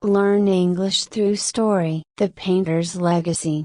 Learn English through story. The painter's legacy.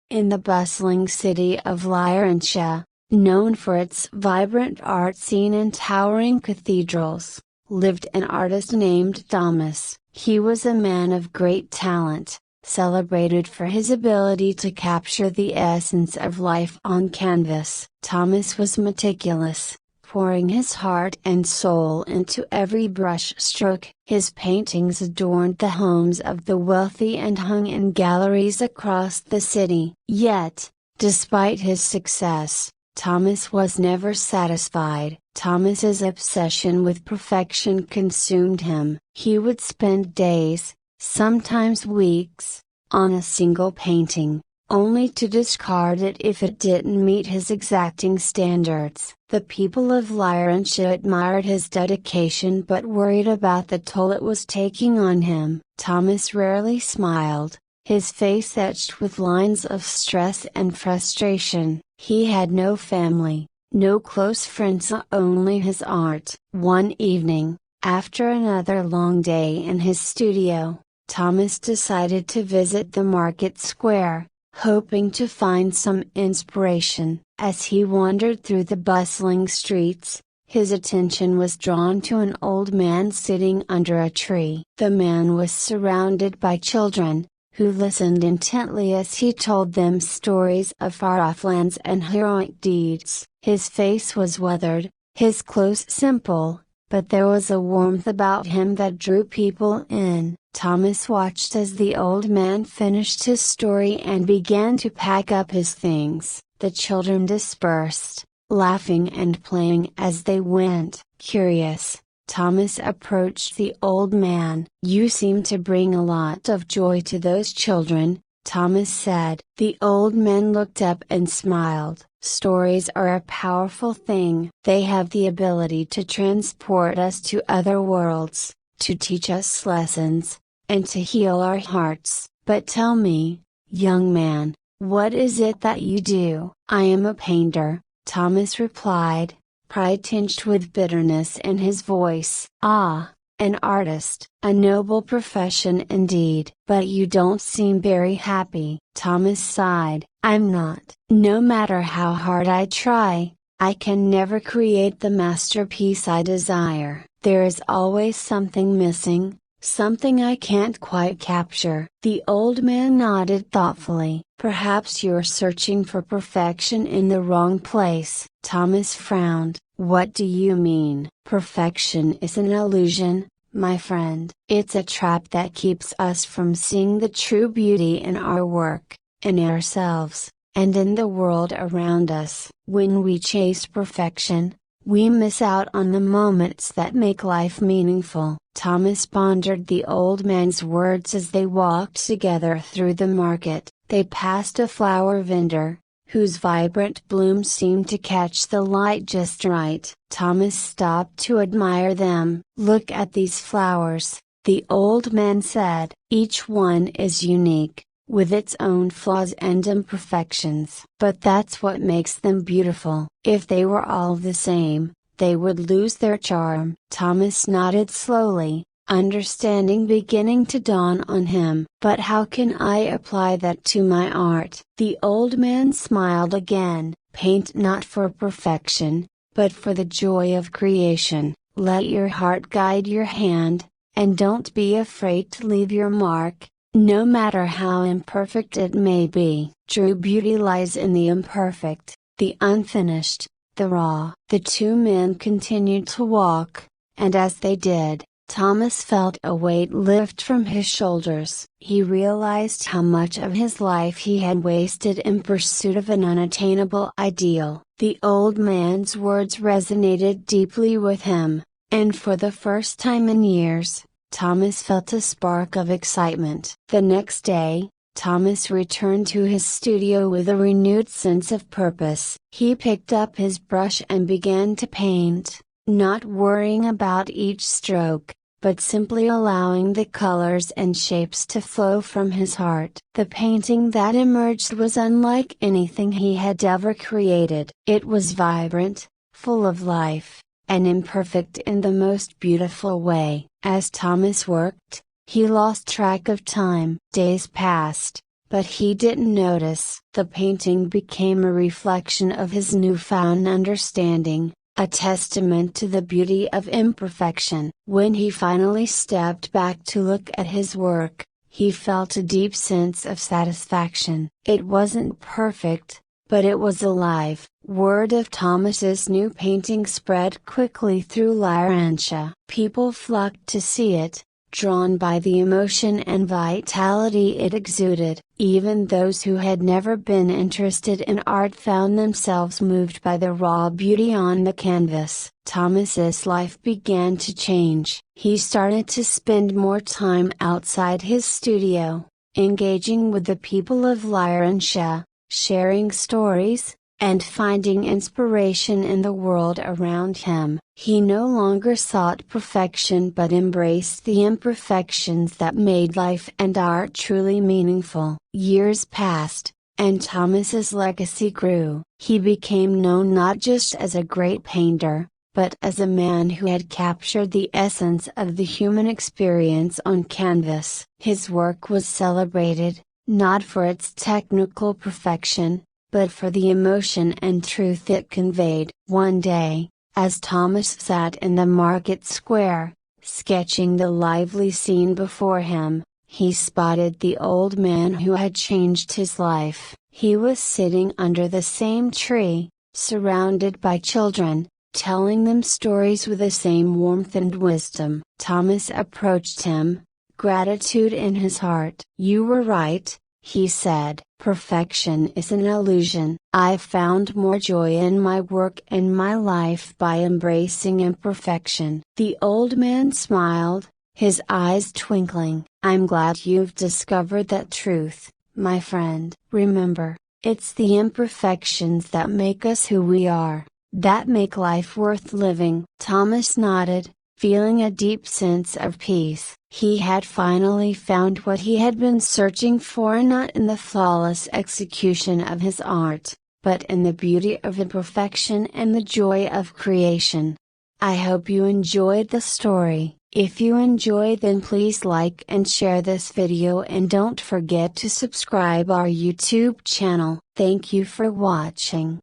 In the bustling city of Lyrantia, known for its vibrant art scene and towering cathedrals, lived an artist named Thomas. He was a man of great talent, celebrated for his ability to capture the essence of life on canvas. Thomas was meticulous, pouring his heart and soul into every brush stroke. His paintings adorned the homes of the wealthy and hung in galleries across the city. Yet, despite his success, Thomas was never satisfied. Thomas's obsession with perfection consumed him. He would spend days, sometimes weeks, on a single painting, only to discard it if it didn't meet his exacting standards. The people of Lyrantia admired his dedication but worried about the toll it was taking on him. Thomas rarely smiled, his face etched with lines of stress and frustration. He had no family, no close friends, only his art. One evening, after another long day in his studio, Thomas decided to visit the market square, hoping to find some inspiration. As he wandered through the bustling streets, his attention was drawn to an old man sitting under a tree. The man was surrounded by children, who listened intently as he told them stories of far-off lands and heroic deeds. His face was weathered, his clothes simple, but there was a warmth about him that drew people in. Thomas watched as the old man finished his story and began to pack up his things. The children dispersed, laughing and playing as they went. Curious, Thomas approached the old man. "You seem to bring a lot of joy to those children," Thomas said. The old man looked up and smiled. "Stories are a powerful thing. They have the ability to transport us to other worlds, to teach us lessons, and to heal our hearts. But tell me, young man, what is it that you do?" "I am a painter," Thomas replied, pride tinged with bitterness in his voice. "Ah, an artist. A noble profession indeed. But you don't seem very happy." Thomas sighed. "I'm not. No matter how hard I try, I can never create the masterpiece I desire. There is always something missing, something I can't quite capture." The old man nodded thoughtfully. "Perhaps you're searching for perfection in the wrong place." Thomas frowned. "What do you mean?" "Perfection is an illusion, my friend. It's a trap that keeps us from seeing the true beauty in our work, in ourselves, and in the world around us. When we chase perfection, we miss out on the moments that make life meaningful." Thomas pondered the old man's words as they walked together through the market. They passed a flower vendor, whose vibrant blooms seemed to catch the light just right. Thomas stopped to admire them. "Look at these flowers," the old man said. "Each one is unique, with its own flaws and imperfections. But that's what makes them beautiful. If they were all the same, they would lose their charm." Thomas nodded slowly, understanding beginning to dawn on him. "But how can I apply that to my art?" The old man smiled again. "Paint not for perfection, but for the joy of creation. Let your heart guide your hand, and don't be afraid to leave your mark, no matter how imperfect it may be. True beauty lies in the imperfect, the unfinished, the raw." The two men continued to walk, and as they did, Thomas felt a weight lift from his shoulders. He realized how much of his life he had wasted in pursuit of an unattainable ideal. The old man's words resonated deeply with him, and for the first time in years, Thomas felt a spark of excitement. The next day, Thomas returned to his studio with a renewed sense of purpose. He picked up his brush and began to paint, not worrying about each stroke, but simply allowing the colors and shapes to flow from his heart. The painting that emerged was unlike anything he had ever created. It was vibrant, full of life, and imperfect in the most beautiful way. As Thomas worked, He lost track of time. Days passed, but he didn't notice. The painting became a reflection of his newfound understanding, a testament to the beauty of imperfection. When he finally stepped back to look at his work, he felt a deep sense of satisfaction. It wasn't perfect, but it was alive. Word of Thomas's new painting spread quickly through Lyrancia. People flocked to see it, drawn by the emotion and vitality it exuded. Even those who had never been interested in art found themselves moved by the raw beauty on the canvas. Thomas's life began to change. He started to spend more time outside his studio, engaging with the people of Lyrancia, sharing stories, and finding inspiration in the world around him. He no longer sought perfection but embraced the imperfections that made life and art truly meaningful. Years passed, and Thomas's legacy grew. He became known not just as a great painter, but as a man who had captured the essence of the human experience on canvas. His work was celebrated, not for its technical perfection, but for the emotion and truth it conveyed. One day, as Thomas sat in the market square, sketching the lively scene before him, he spotted the old man who had changed his life. He was sitting under the same tree, surrounded by children, telling them stories with the same warmth and wisdom. Thomas approached him, gratitude in his heart. "You were right," he said. "Perfection is an illusion. I found more joy in my work and my life by embracing imperfection." The old man smiled, his eyes twinkling. "I'm glad you've discovered that truth, my friend. Remember, it's the imperfections that make us who we are, that make life worth living." Thomas nodded, feeling a deep sense of peace. He had finally found what he had been searching for, not in the flawless execution of his art, but in the beauty of imperfection and the joy of creation. I hope you enjoyed the story. If you enjoyed, then please like and share this video, and don't forget to subscribe our YouTube channel. Thank you for watching.